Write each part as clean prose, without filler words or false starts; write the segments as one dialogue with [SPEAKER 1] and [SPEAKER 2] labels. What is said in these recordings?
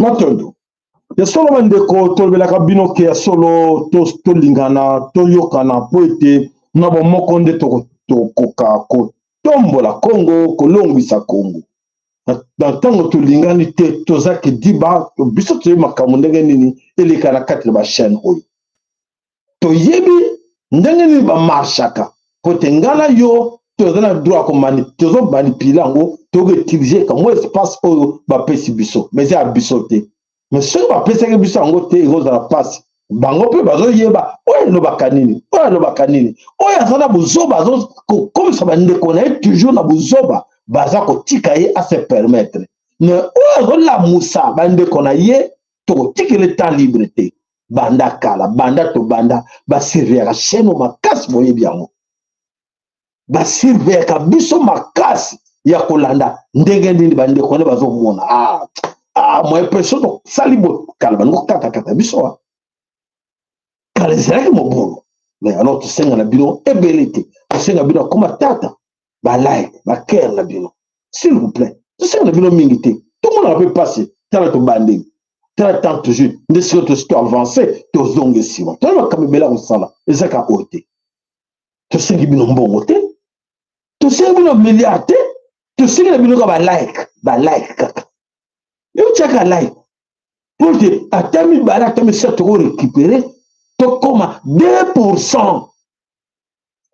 [SPEAKER 1] matondo ya solo bandeko tolobelaka bino ke ya solo tolingana toyokana po ete na bomoko nde tokoka kotombola Congo kolongwisa Congo na ntango tolingani te tozaki diba biso toyebi makambo ndenge nini eleka na kati na bachaine oyo toyebi ndenge nini bamarchaka po te ngana yo toza na droit tozomanipule yango tokoutilize kamwa espace oyo bapesi biso mais eza ya biso te mais soki bapesaki biso yango te ekozala mpasi bango mpe bazoyeba oyo alobaka nini oyo aza na bozoba azokomisa bandeko na ye toujours na bozoba baza kotika ye ase permettre mais oyo azolamusa bandeko na ye tokotikele temps libre te banda kala banda to banda basurveillaka chaîne makasi boyebi yango basurveillaka biso makasi ya kolanda ndenge nini bandeko ne bazomona moye impression tosali kala bango katakata biso kala ezalaki mobulu mais alors tosenga na bino ebele te tosenga bino akoma tata balike bakere na bino s'il vous plaît tosenga na bino mingi te tomonaka mpe pasi tala tobandeli tala tant toujours nde siko tosi toavance tozonga nsima tona makambo ebele kosala ezaka oyo te tosengi bino mbongo te tosengi bino milliard te tosengi na bino ka balike kaka yotiaka like pour te ata mibale ata misa tokorécupere tokoma 2%.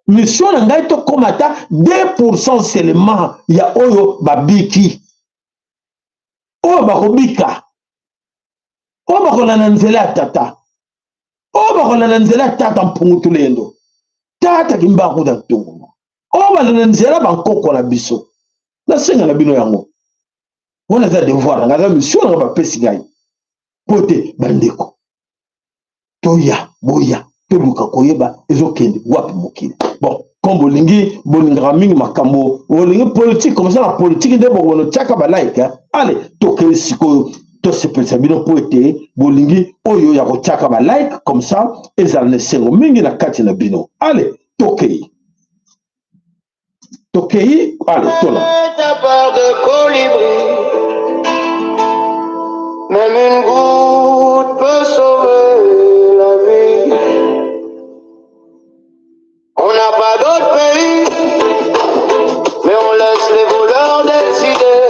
[SPEAKER 1] Mission na ngai tokoma ata 2% seulement ya oyo babiki oyo bakobika oyo bakolanda nzela ya tata oyo bakolanda nzela ya tata mpungutu lendo tata kimbakuta ntongo oyo balanda nzela bankoko na biso nasenga na bino yango wana eza devoir nanga eza mission nanga bapesi ngai po te bandeko boya toluka koyeba ezokende wapi mokili bon comme bolingaka mingi makambo bolingi politique comme ça la politique nde bokono tiaka balike ale tokeli sikoyo tosepelisa bino po ete bolingi oyo ya kotiaka balike comme ça ezala na esengo mingi na kati na bino ale tokei ale tola
[SPEAKER 2] même une goutte peut sauver la vie. On n'a pas d'autre pays, mais on laisse les voleurs décider.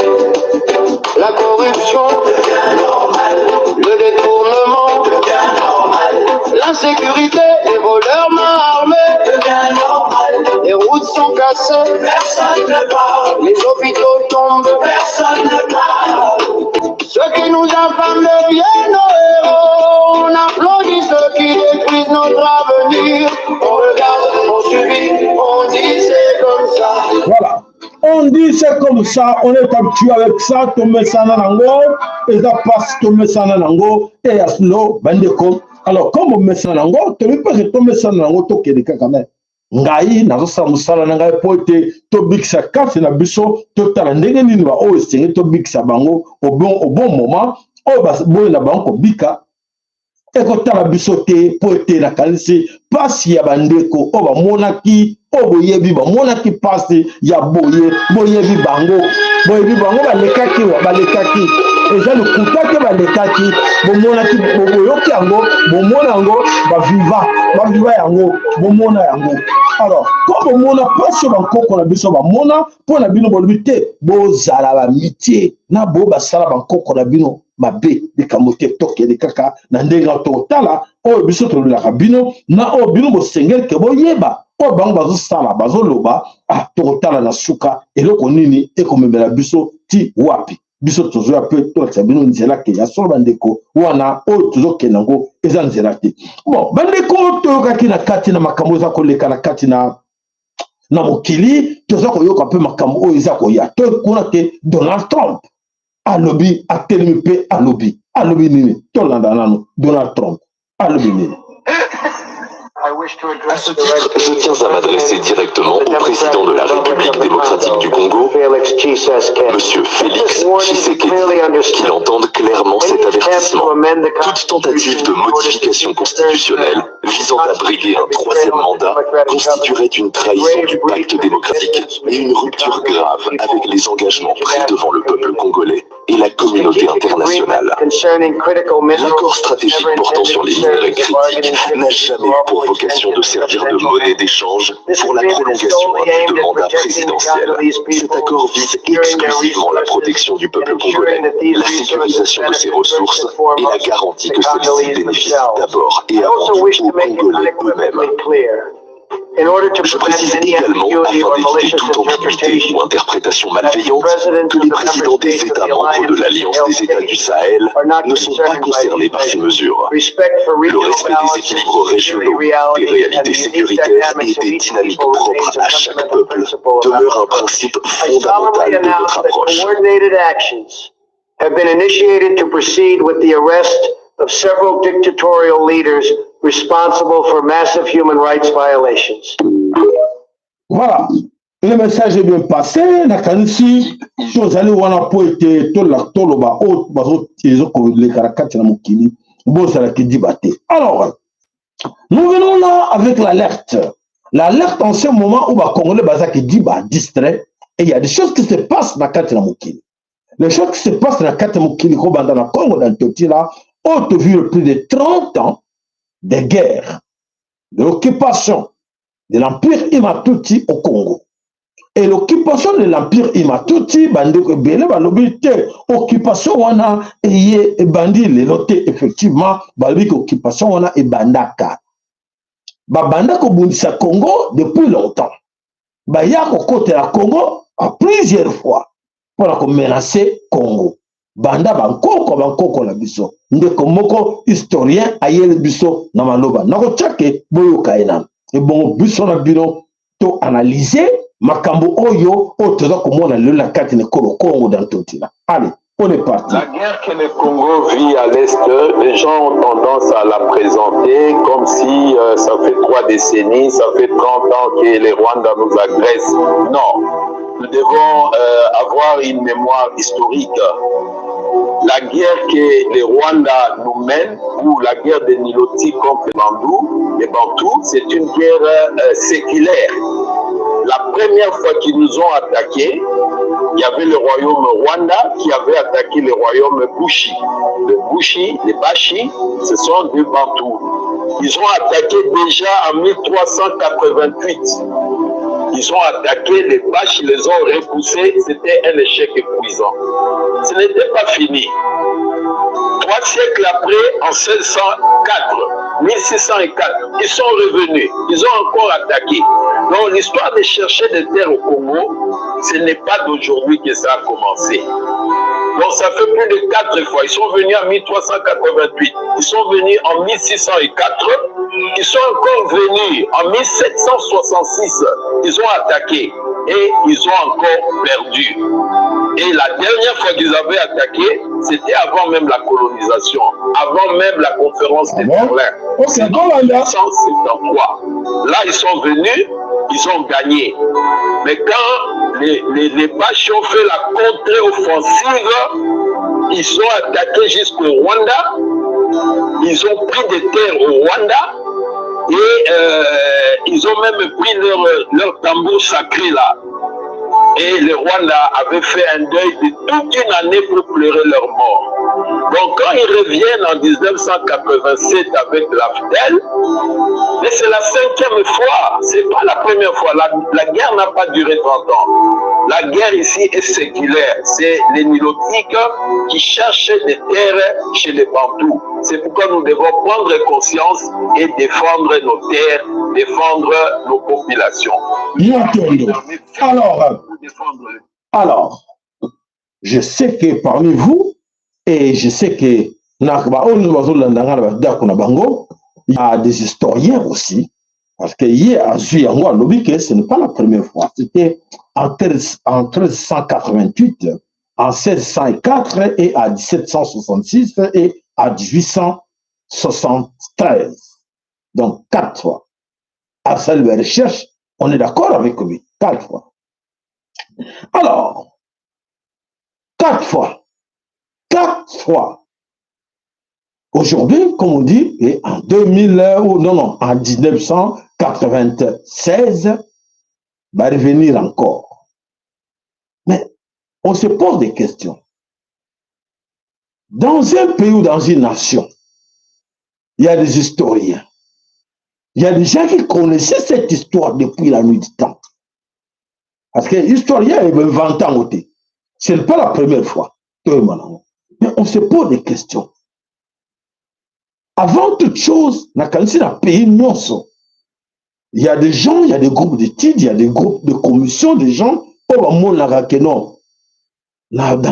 [SPEAKER 2] La corruption devient normale, le détournement devient normal, l'insécurité, les voleurs main armée devient normal. Les routes sont cassées, personne ne parle. Les hôpitaux tombent, personne ne parle. Ceux qui nous affament deviennent nos héros. On applaudit ceux qui détruisent notre avenir. On regarde, on subit, on dit c'est comme ça.
[SPEAKER 1] Voilà. On dit c'est comme ça, on est habitué avec ça, tombe ça nango, et ça passe tombe ça nango, et à cela, bandeko. Alors, comme on met ça nango, tu ne peux pas tomber ça nango, tu es quand même. Ngai nazosa musala na ngai po ete tobikisa kati na biso totala ndenge nini ba oyo esenge tobikisa bango au bon moment oyo boye na bango kobika ekotala biso te po ete nakanisi pasi ya bandeko oyo bamonaki oyo boyebi bamonaki pasi ya boyebi bango balekaki eza lokuta ke balekaki bomonaki boyoki yango bomona yango baviva yango bomona yango. Alors ko bomona pasi bankoko na biso bamona mpo na bino bolobi te bozala bamitie na bo basala bankoko na bino mabe likambo te tokende kaka na ndenge totala oyo biso tolobelaka bino na oyo bino bosengeli ke boyeba oyo bango bazosala bazoloba tokotala na suka eloko nini ekomemela biso ti wapi biso tozoya mpe tolakisa bino nzela ke ya solo bandeko wana oyo tozokende yango eza nzela te. Bon bandeko toyokaki na kati na makambo eza koleka na kati na mokili toza koyoka mpe makambo oyo eza koya tokuna te Donald Trump alobi atelemi mpe alobi nini tolanda nano Donald Trump alobi nini.
[SPEAKER 3] À ce titre, je tiens à m'adresser directement au président de la République démocratique du Congo, Monsieur Félix Tshisekedi, qu'il entende clairement cet avertissement. Toute tentative de modification constitutionnelle visant à briguer un troisième mandat constituerait une trahison du pacte démocratique et une rupture grave avec les engagements pris devant le peuple congolais et la communauté internationale. L'accord stratégique portant sur les minerais critiques n'a jamais eu pour vocation de servir de monnaie d'échange pour la prolongation indue de mandat présidentiel. Cet accord vise exclusivement la protection du peuple congolais, la sécurisation de ses ressources et la garantie que celle-ci bénéficie d'abord et avant tout aux Congolais eux-mêmes. Je précise également, afin d'éviter toute ambiguïté ou interprétation malveillante, que les présidents des États membres de l'Alliance des États du Sahel ne sont pas concernés par ces mesures. Le respect des équilibres régionaux, des réalités sécuritaires et des dynamiques propres à chaque peuple demeure un principe fondamental de notre approche.
[SPEAKER 2] Have been initiated to proceed with the arrest of several dictatorial leaders responsible for massive human rights violations.
[SPEAKER 1] Voilà, le message est bien passé. Nakanisi, chose allée où on a pas été tout le bas haut, les caractères de Mokini, bon, ça l'a qui débatté. Alors, nous venons là avec l'alerte. L'alerte en ce moment où les Congolais qui dit distrait, et il y a des choses qui se passent dans la carte de Mokini. Les choses qui se passent dans la carte de Mokini, dans le Congo, dans le Toti, là, ont vu plus de 30 ans de guerre, de l'occupation de l'Empire Imatuti au Congo. Et l'occupation de l'Empire Imatuti, occupation on a et bandi les noté effectivement, occupation on a et bandaka. Bandaka bundisa Congo depuis longtemps. Yako côté la Congo à plusieurs fois pour menacer Congo. Banda bankoko la biso. Ndeko moko historien ayele biso na maloba. Nako chake boyo kaina. Et bon biso na bino to analyser makambo oyo otoza komona le la carte ne Congo dans tout là. Allez, on est parti.
[SPEAKER 4] La guerre que le Congo vit à l'est, les gens ont tendance à la présenter comme si ça fait 3 décennies, ça fait 30 ans que les Rwandais nous agressent. Non. Nous devons avoir une mémoire historique. La guerre que les Rwandais nous mènent, ou la guerre des Nilotis contre les Bantous, c'est une guerre séculaire. La première fois qu'ils nous ont attaqués, il y avait le royaume Rwanda qui avait attaqué le royaume Bushi. Le Bushi, les Bashi, ce sont des Bantous. Ils ont attaqué déjà en 1388. Ils ont attaqué les Bashi, ils les ont repoussés, c'était un échec épuisant. Ce n'était pas fini. 3 siècles après, en 1604, ils sont revenus, ils ont encore attaqué. Donc l'histoire de chercher des terres au Congo, ce n'est pas d'aujourd'hui que ça a commencé. Donc ça fait plus de 4 fois. Ils sont venus en 1388, ils sont venus en 1604, ils sont encore venus en 1766, ils ont attaqué et ils ont encore perdu. Et la dernière fois qu'ils avaient attaqué, c'était avant même la colonisation, avant même la conférence de Berlin. C'est en 1973. Là, ils sont venus, ils ont gagné. Mais quand les Bashi ont fait la contre-offensive, ils ont attaqué jusqu'au Rwanda, ils ont pris des terres au Rwanda et ils ont même pris leur tambour sacré là. Et les Rwandais avaient fait un deuil de toute une année pour pleurer leur mort. Donc quand ils reviennent en 1987 avec l'AFDEL, mais c'est la 5e fois, c'est pas la première fois. La guerre n'a pas duré 30 ans. La guerre ici est séculaire. C'est les Nilotiques qui cherchent des terres chez les Bantous. C'est pourquoi nous devons prendre conscience et défendre nos terres, défendre nos populations.
[SPEAKER 1] Alors, je sais que parmi vous, et je sais que il y a des historiens aussi, parce que hier, ce n'est pas la première fois, c'était en 1388, en 1604 et à 1766 et à 1873. Donc 4 fois. À celle de recherche, on est d'accord avec lui, 4 fois. Alors, 4 fois, Aujourd'hui, comme on dit, et en 1996, va revenir encore. Mais on se pose des questions. Dans un pays ou dans une nation, il y a des historiens. Il y a des gens qui connaissaient cette histoire depuis la nuit du temps. Parce que l'historien est 20 ans côté. Ce n'est pas la première fois. Mais on se pose des questions. Avant toute chose, dans le pays, il y a des gens, il y a des groupes d'études, il y a des groupes de commissions, des gens, dans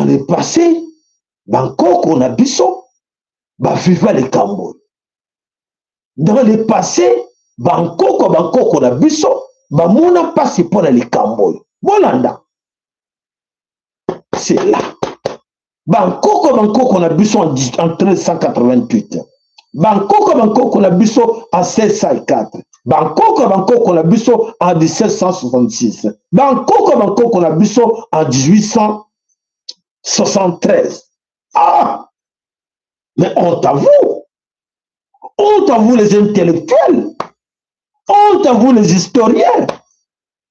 [SPEAKER 1] le passé, Bangkok, on a biso, viva le Cambodge. Dans le passé, Bangkok, on a biso, mona passe pour le Cambodge. Bolanda. C'est là. Bangkok, on a biso en 1388. Bangkok, on a biso en 1604. Bangkok, on a biso en 1766. Bangkok, on a biso en 1873. Ah! Mais honte à vous les intellectuels, honte à vous les historiens,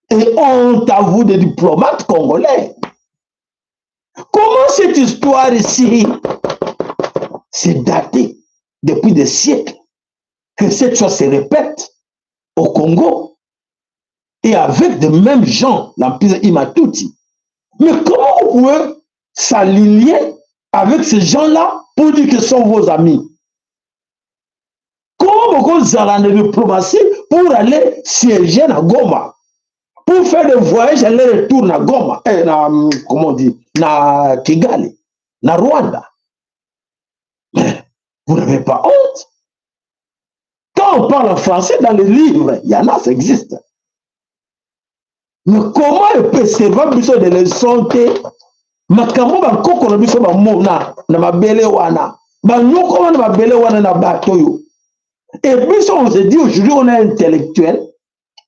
[SPEAKER 1] et honte à vous les diplomates congolais. Comment cette histoire ici s'est datée depuis des siècles, que cette chose se répète au Congo et avec les mêmes gens, l'empire Imatuti. Mais comment vous pouvez s'aligner avec ces gens-là pour dire que ce sont vos amis? Comment vous allez en diplomatie pour aller siéger à Goma, pour faire des voyages aller-retour à Goma, comment on dit, à Kigali, à Rwanda? Mais vous n'avez pas honte? Quand on parle en français dans les livres, il y en a, ça existe. Mais comment il peut servir besoin de leçons? Makambo bakoko na biso ba mona na mabele wana ba nyoko wana mabele wana na bato yo. Et puis on se dit aujourd'hui on est intellectuel,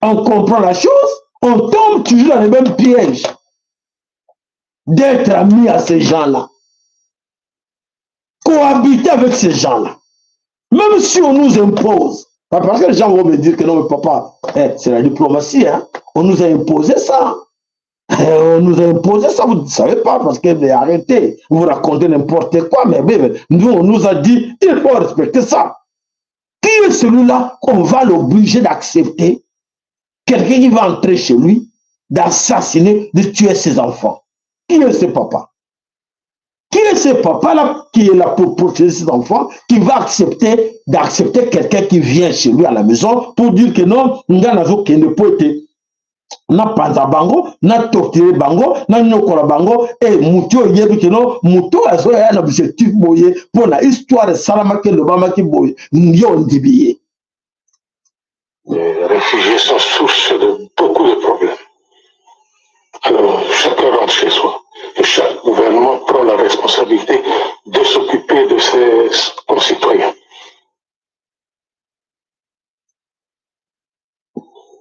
[SPEAKER 1] on comprend la chose, on tombe toujours dans le même piège d'être ami à ces gens-là, cohabiter avec ces gens-là, même si on nous impose. Parce que les gens vont me dire que non mais papa, c'est la diplomatie, hein? On nous a imposé ça. On nous a imposé ça, vous ne savez pas, parce que arrêtez, vous racontez n'importe quoi, mais nous, on nous a dit, il faut respecter ça. Qui est celui-là qu'on va l'obliger d'accepter? Quelqu'un qui va entrer chez lui, d'assassiner, de tuer ses enfants. Qui est ce papa? Qui est ce papa-là qui est là pour protéger ses enfants, qui va d'accepter quelqu'un qui vient chez lui à la maison pour dire que non, nous n'avons qu'il ne peut être. Na panza bango, na torture bango, na nyokola bango, et muto yebi keno, muto azo ya na objectif boye, pour la histoire salama ke le bama ki boye, nyo ndibiye.
[SPEAKER 5] Les réfugiés sont source de beaucoup de problèmes. Alors, chacun rentre chez soi. Et chaque gouvernement prend la responsabilité de s'occuper de ses concitoyens.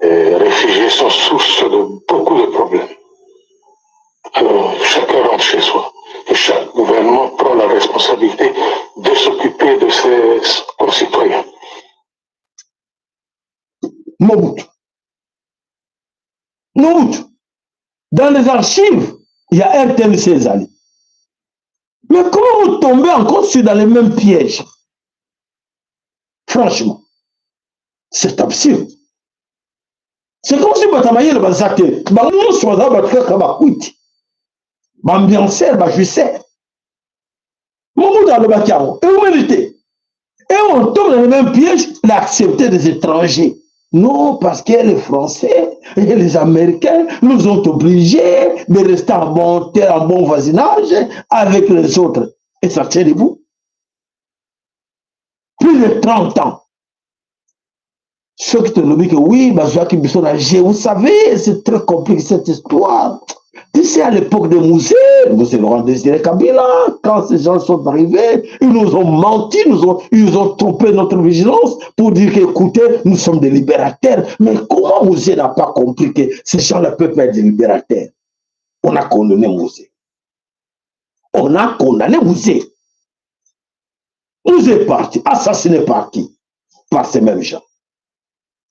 [SPEAKER 5] Les réfugiés sont source de beaucoup de problèmes. Alors, chacun rentre chez soi. Et chaque gouvernement prend la responsabilité de s'occuper de ses concitoyens.
[SPEAKER 1] Mobutu. Dans les archives, il y a un tel César. Mais comment vous tombez encore dans les mêmes pièges? Franchement, c'est absurde. C'est comme si Batamaye le Bazate, nous sommes là, Bambianceur, Bajusseur. Mon dans le Bacaro, et vous méritez. Et on tombe dans le même piège d'accepter des étrangers. Non, parce que les Français et les Américains nous ont obligés de rester en bon voisinage avec les autres. Et ça tient debout. Plus de 30 ans. Ceux qui te disent que oui, vous savez, c'est très compliqué cette histoire. Tu sais, à l'époque des musées, Laurent Désiré Kabila, quand ces gens sont arrivés, ils nous ont menti, ils nous ont trompé notre vigilance pour dire qu'écoutez, nous sommes des libérateurs. Mais comment Mouzé n'a pas compris que ces gens-là peuvent pas être des libérateurs? On a condamné Mouzé. On a condamné Mouzé. nous est parti, assassiné par qui? Par ces mêmes gens.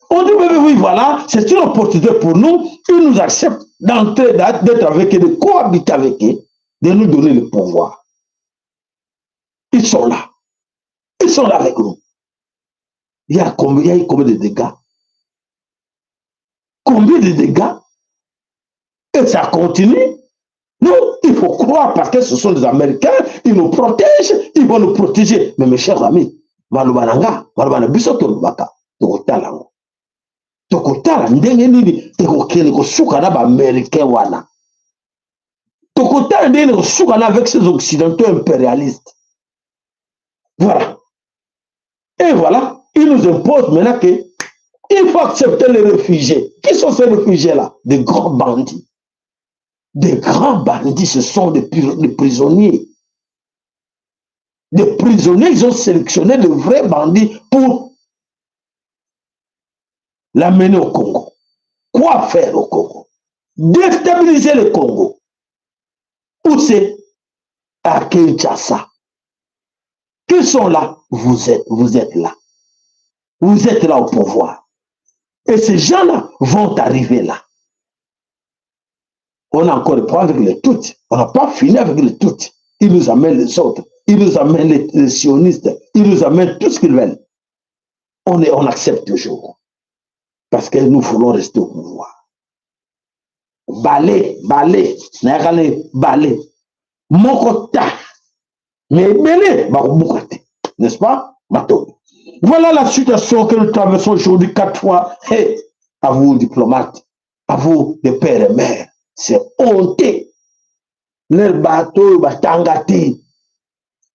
[SPEAKER 1] On dit, oui, voilà, c'est une opportunité pour nous, ils nous acceptent d'entrer, d'être avec eux, de cohabiter avec eux, de nous donner le pouvoir. Ils sont là. Ils sont là avec nous. Il y a eu combien de dégâts? Combien de dégâts? Et ça continue. Nous, il faut croire parce que ce sont des Américains, ils nous protègent, ils vont nous protéger. Mais mes chers amis, Malubananga, Malubana Bisoto Lubaka, Tokotalango. Tokotala, ndenge nini, tekokene kosuka na ba Américains wana. Tokotala ndenge kosuka na avec ces Occidentaux impérialistes. Voilà. Et voilà, ils nous imposent maintenant que il faut accepter les réfugiés. Qui sont ces réfugiés-là? Des grands bandits. Des grands bandits, ce sont des prisonniers. Des prisonniers, ils ont sélectionné de vrais bandits pour l'amener au Congo. Quoi faire au Congo? Déstabiliser le Congo. Où c'est? À Kinshasa. Qui sont là? Vous êtes là. Vous êtes là au pouvoir. Et ces gens-là vont arriver là. On a encore des problèmes avec les toutes. On n'a pas fini avec les toutes. Ils nous amènent les autres. Ils nous amènent les sionistes. Ils nous amènent tout ce qu'ils veulent. On accepte toujours. Parce que nous voulons rester au pouvoir. Balé. Mokota. Mais belé, n'est-ce pas? Voilà la situation que nous traversons aujourd'hui 4 fois. Hey, à vous, diplomates, à vous, les pères et mères, c'est honteux. Les bateaux, batangati,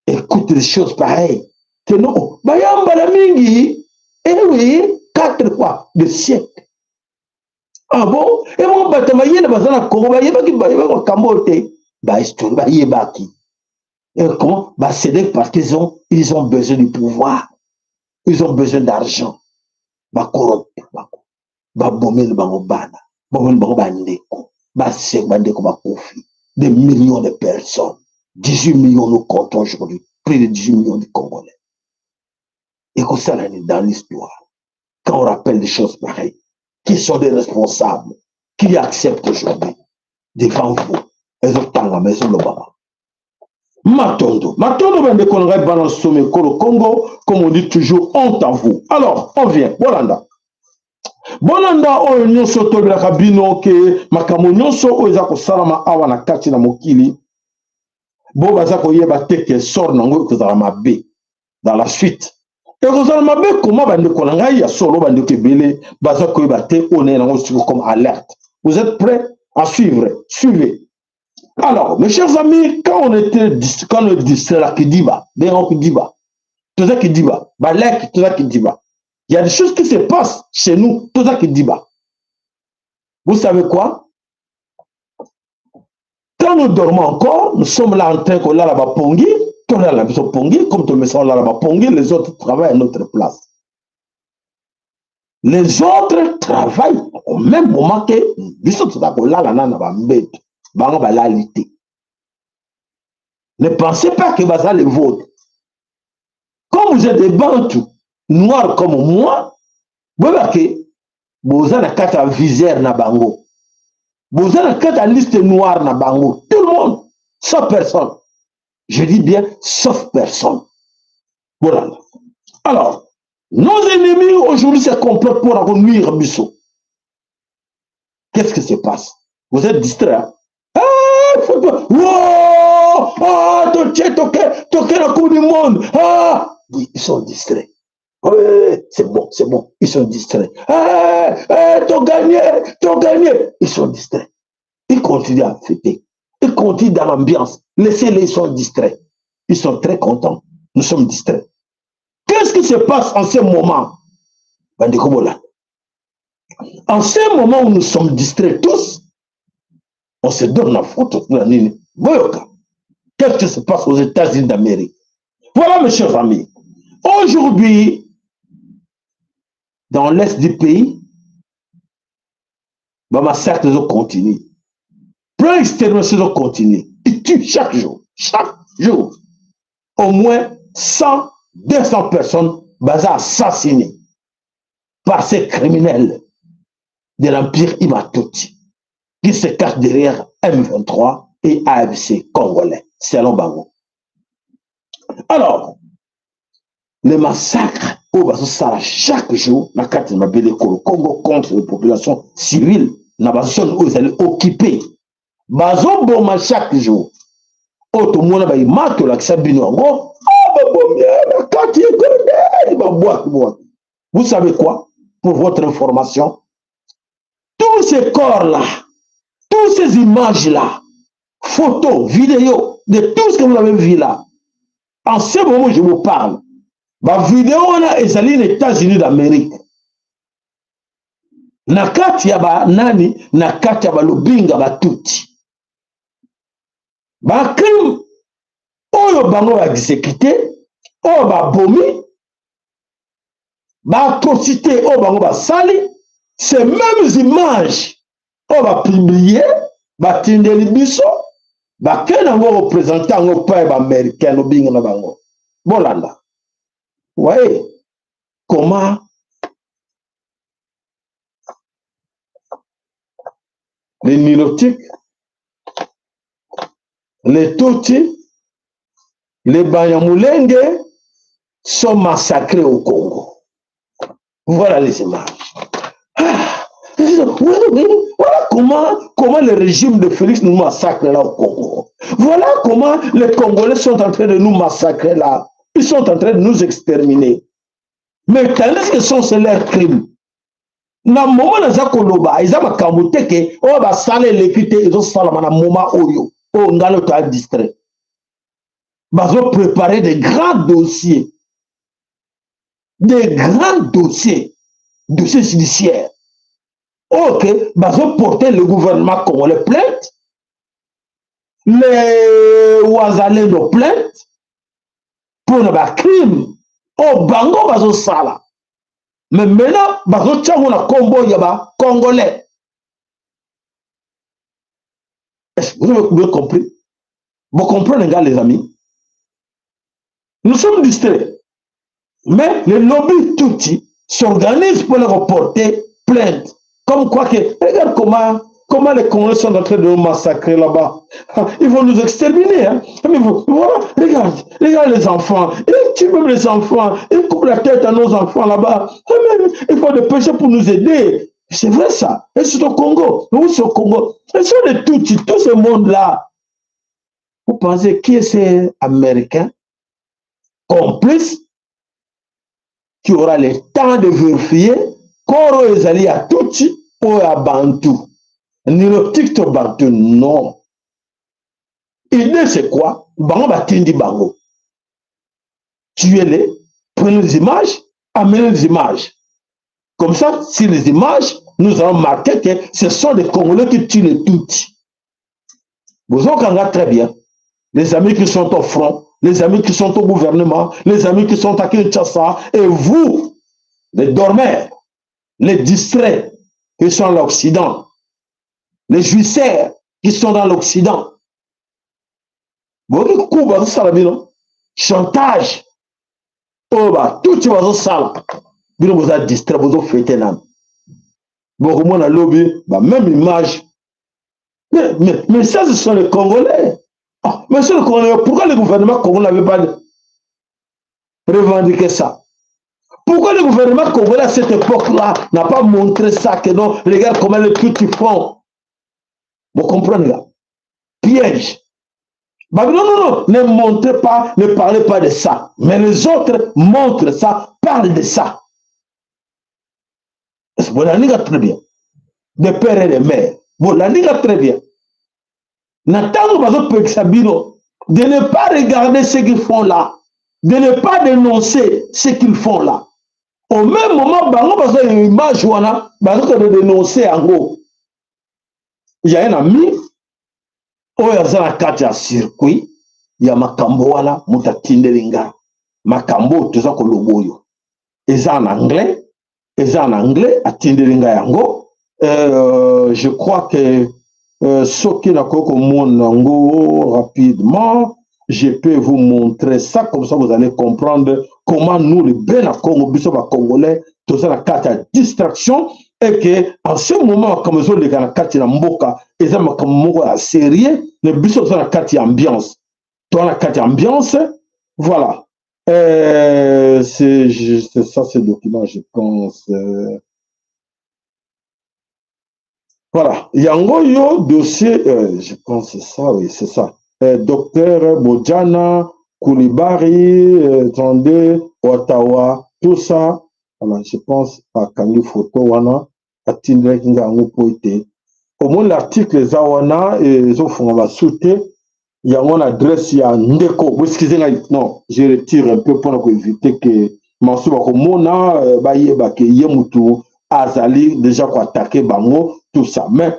[SPEAKER 1] écoute des choses pareilles. Que non, mingi, eh oui, 4 fois de siècle. Ah bon? Et mon bataille, il y a Congo, il y a Camote, et comment? C'est parce qu'ils ont besoin du pouvoir. Ils ont besoin d'argent. Des millions de personnes. 18 millions nous comptons aujourd'hui. Plus de 18 millions de Congolais. Et comme ça, dans l'histoire, quand on rappelle des choses pareilles, qui sont des responsables, qui acceptent aujourd'hui devant vous, ils ont tant la maison le bas. Matondo bende konga balance sommet Congo, comme on dit toujours, honte à vous. Alors, on vient, Bolanda oyo nyonso tobelaka bino ke makambo nyonso oyo eza kosalama awa na kati na mokili bo baza koyeba te ke sort nango ekozala mabe dans la suite. Ekozala mabe comment bandeko na ngai ya solo bandeko ebele baza koyeba te on est nango comme alerte. Vous êtes prêts à suivre? Suivez. Alors, mes chers amis, quand on est distrait là, Kidiba, tout ça Kidiba, Balek, tout ça Kidiba. Il y a des choses qui se passent chez nous, tout ça Kidiba. Vous savez quoi? Quand nous dormons encore, nous sommes là en train de là là-bas Pongi, comme tout le monde là là-bas Pongi, les autres travaillent à notre place. Les autres travaillent au même moment que nous sommes là là-bas ne pensez pas que ça les vôtres. Comme vous êtes des Bantous, noirs comme moi, vous avez un viseur na bango. Vous avez une liste noire na bango. Tout le monde, sauf personne. Je dis bien, sauf personne. Voilà. Alors, nos ennemis aujourd'hui se complotent pour nuire Bissot. Qu'est-ce qui se passe? Vous êtes distraits. Toquer la Coupe du Monde. Ah, ils sont distraits. C'est bon, ils sont distraits. T'as gagné. Ils sont distraits. Ils continuent à fêter. Ils continuent dans l'ambiance. Laissez-les, ils sont distraits. Ils sont très contents. Nous sommes distraits. Qu'est-ce qui se passe en ce moment? En ce moment où nous sommes distraits tous, on se donne la faute. Qu'est-ce qui se passe aux États-Unis d'Amérique? Voilà, mes chers amis. Aujourd'hui, dans l'est du pays, le massacre continue. Plein d'extermination continue. Ils tuent chaque jour. Au moins 100 200 personnes assassinées par ces criminels de l'Empire Imatuti qui se cachent derrière M23 et AFC congolais, selon Bango. Alors, le massacre au Bazo chaque jour, dans le Congo contre les populations civiles, dans la zone où ils allaient occuper. Bazo Boma chaque jour. Auto monde ba imato la sabino ngo vous savez quoi, pour votre information, tous ces corps là, toutes ces images là, photos, vidéos de tout ce que vous avez vu là, en ce moment où je vous parle, ma vidéo là est allée aux États-Unis d'Amérique. Nakati ya ba nani, nakati ya ba lobinga ba tuti. Ba crime oyo bango ba exécuté, oyo ba bomi, ba atrocité oyo bango ba sali, ces mêmes images oyo ba publié, ba tindeli biso, ba kena ngo représenter ngo pa ba américain lobinga na bango. Bolanda. Ouais, comment les Nilotiques, les Tutsis, les Banyamulenge sont massacrés au Congo. Voilà les images. Voilà comment le régime de Félix nous massacre là au Congo. Voilà comment les Congolais sont en train de nous massacrer là. Ils sont en train de nous exterminer. Mais tandis que sont leurs crimes. Na moment naza koloba ils ont kambote ke o ba sale l'équité ils ont salama na moment oyo o ngalo ta distrait. Bazo préparer des grands dossiers. Des grands dossiers judiciaires. OK, bazo porter le gouvernement congolais plainte. Les Ouazalais de plainte pour le crime. Oh, bango bazo sala. Mais maintenant, bazo tchango na combo yaba congolais. Est-ce que vous avez compris? Vous comprenez, les amis? Nous sommes distraits. Mais les lobbies Tutsi s'organisent pour les reporter plainte. Comme quoi que, regarde comment les Congolais sont en train de nous massacrer là-bas. Ils vont nous exterminer. Hein? Mais voilà, regarde les enfants. Ils tuent même les enfants. Ils coupent la tête à nos enfants là-bas. Ils font des péchés pour nous aider. C'est vrai ça. Et c'est au Congo. Nous, c'est au Congo. Et c'est de tout ce monde-là. Vous pensez qui est ces Américains complices qui aura le temps de vérifier Koro ezali à Tutsi ou à Bantu. Ni le TikTok Bantu, non. L'idée c'est quoi? Bango batindi bango. Tuez-les, prenez les images, amenez les images. Comme ça, si les images, nous allons marquer que ce sont des Congolais qui tuent les Tutsis. Vous entendez très bien. Les amis qui sont au front, les amis qui sont au gouvernement, les amis qui sont à Kinshasa, et vous, les dormeurs, les distraits qui sont à l'Occident, les jouisseurs qui sont dans l'Occident. Chantage. Oh bah, tout ce qui ça. Vous avez distrait, vous avez fait un bon, la lobby, bah, même image. Mais ça, ce sont les Congolais. Ah, mais c'est le Congolais. Pourquoi le gouvernement congolais n'avait pas revendiqué ça? Pourquoi le gouvernement congolais à cette époque-là n'a pas montré ça? Que non, regarde comment les petits font. Vous comprenez là? Piège. Bah, non, ne montrez pas, ne parlez pas de ça. Mais les autres montrent ça, parlent de ça. Vous l'avez très bien. Des pères et des mères. Vous l'avez très bien. N'attendons pas de ne pas regarder ce qu'ils font là. De ne pas dénoncer ce qu'ils font là. Au même moment, il y a une image où on a de dénoncer en gros. Il y a un ami, il y a un circuit, il y a Makambo, wala, Mutatindelinga. Makambo, tout ça, Koloboyo. Ils en anglais, à Tindelinga Yango. Je crois que ce qui n'a qu'au monde rapidement, je peux vous montrer ça, comme ça vous allez comprendre comment nous, les Bénin Congo, les Congolais, tout ça, la carte à distraction, et que en ce moment, comme ils ont les carte à Mboka, ils ont comme Mboka sérieux, les bisous sont la carte ambiance. Dans la carte ambiance, voilà. C'est ça, ce document, je pense. Voilà. Yangoyo, dossier, je pense que c'est ça, oui, c'est ça. Docteur Bojana, Koulibaly, Tandé, Ottawa, tout ça. Voilà, je pense à Kangi Photo, wana, à Tindre Kingango Poité. Au moins, l'article Zawana, et on va sauter. Il y a une adresse, il y a Ndeko. Excusez-moi, non, je retire un peu pour éviter que Mansour Bakomona, Baye Bake, Yemutu, Azali, déjà pour attaquer Bango, tout ça. Mais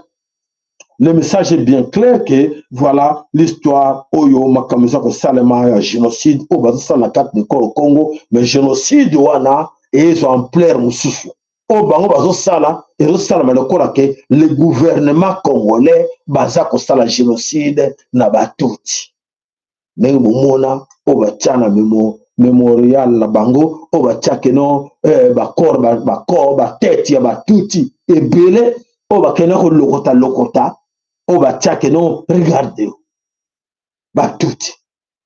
[SPEAKER 1] le message est bien clair que, voilà, l'histoire, Oyo, Makamisa, Salema, génocide, au bas de la carte de Congo, mais génocide, Wana, et ils sont en plein Moussoussou. Au Bango, Bazo Sala, et le Salama, le gouvernement congolais, Baza, Kostala, génocide, Nabatouti. Mais Mona, au Bachana, mémorial, la Bango, au Bachakeno, Bakor, tête, Yabatouti, et Belé, au Bakeno, Lokota, au Bachakeno, regardez, Batouti.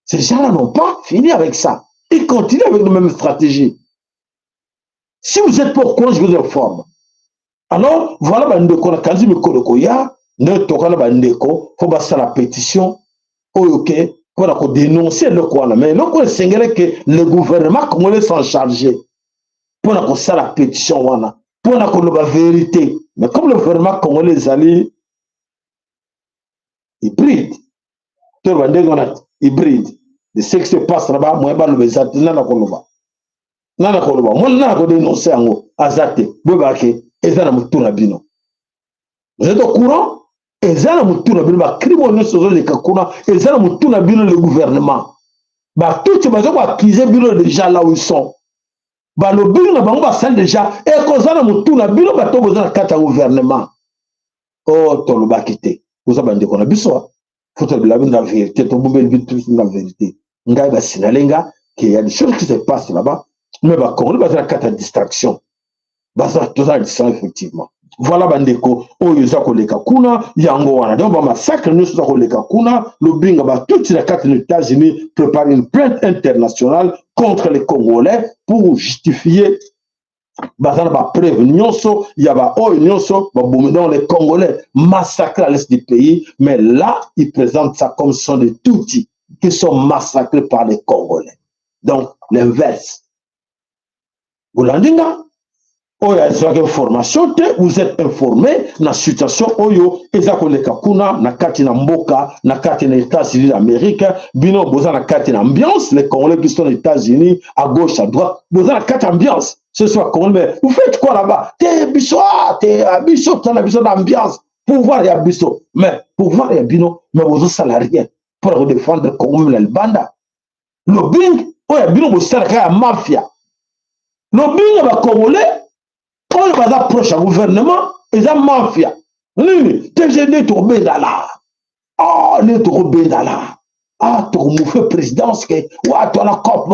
[SPEAKER 1] Ces gens-là n'ont pas fini avec ça. Ils continuent avec la même stratégie. Si vous êtes pour quoi je vous informe. Alors, voilà, Bandeko, la Kazi Mikolokoya, ne tokana Bandeko, faut passer la pétition, ok, pour dénoncer le quoi. Mais le quoi, c'est que le gouvernement congolais s'en charger. Pour passer la pétition, pour la vérité. Mais comme le gouvernement congolais est allé hybride, tout le monde hybride, de ce qui se passe là-bas, moi, je vais le nana koloba. Nana koloba, moi, nana ko dénoncer en azate, bobake, ezana mutuna bino. Vous êtes au courant? Ezana mutuna bino, ba crime sozo le kakuna, ezana mutuna bino le gouvernement. Ba tout ce bazo accuser bino déjà là où ils sont. Ba le bino na bango ba sal déjà et kozana mutuna bino ba to bozana kata gouvernement. Oh toloba kité. Vous avez dit qu'on a biso. Faut te la vérité, to bombel bit la vérité. Ngai ba sinalenga qu'il y a des choses qui se passent là-bas. Mais bah, quand on va faire la distraction, bah, ça, tout ça, effectivement. Voilà, Bandeko, Oyoza Koleka Kuna, Yango Wana, donc, bah, massacre, nous sommes Koleka Kuna, le Binga, bah, toute la carte des États-Unis prépare une plainte internationale contre les Congolais pour justifier, bah, ça va prévenir, il y a, bah, oh, bah, les Congolais massacrés à l'est du pays, mais là, ils présentent ça comme sont des Tutsis qui sont massacrés par les Congolais. Donc, l'inverse. Vous l'avez dit, vous êtes informé de la situation oyo ezakole kakuna na kati na mboka na kati na États-Unis d'Amérique bino boza na kati na ambiance les Congolais qui sont aux États-Unis à gauche à droite boza na kati ambiance ce soit Congolais vous faites quoi là-bas t'es biso t'as biso d'ambiance pouvoir ya biso mais pouvoir ya bino mais boza salarié pour défendre Congo le banda le bing oya bino bo salarié mafia le bing ba Congolais on va approcher le gouvernement, ils ont mafia. Oui, t'es gêné, tu es là. Ah, tu es là. Ah, tu es fait présidence, tu as la COP, tu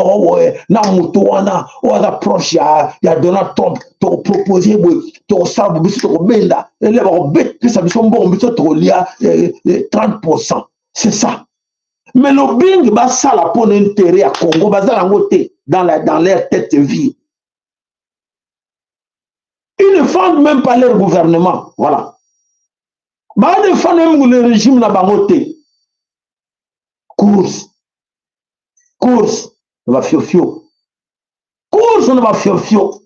[SPEAKER 1] as approché, il y a Donald Trump, tu as proposé, tu as ça, tu es là. Et là, tu as 30%. C'est ça. Mais le bing, ça la pour l'intérêt à Congo, dans leur tête de vie. Ils ne fondent même pas leur gouvernement. Voilà. Bah, ils ne fondent même le régime là bangoté. Course. On va fio. Course, on va fio.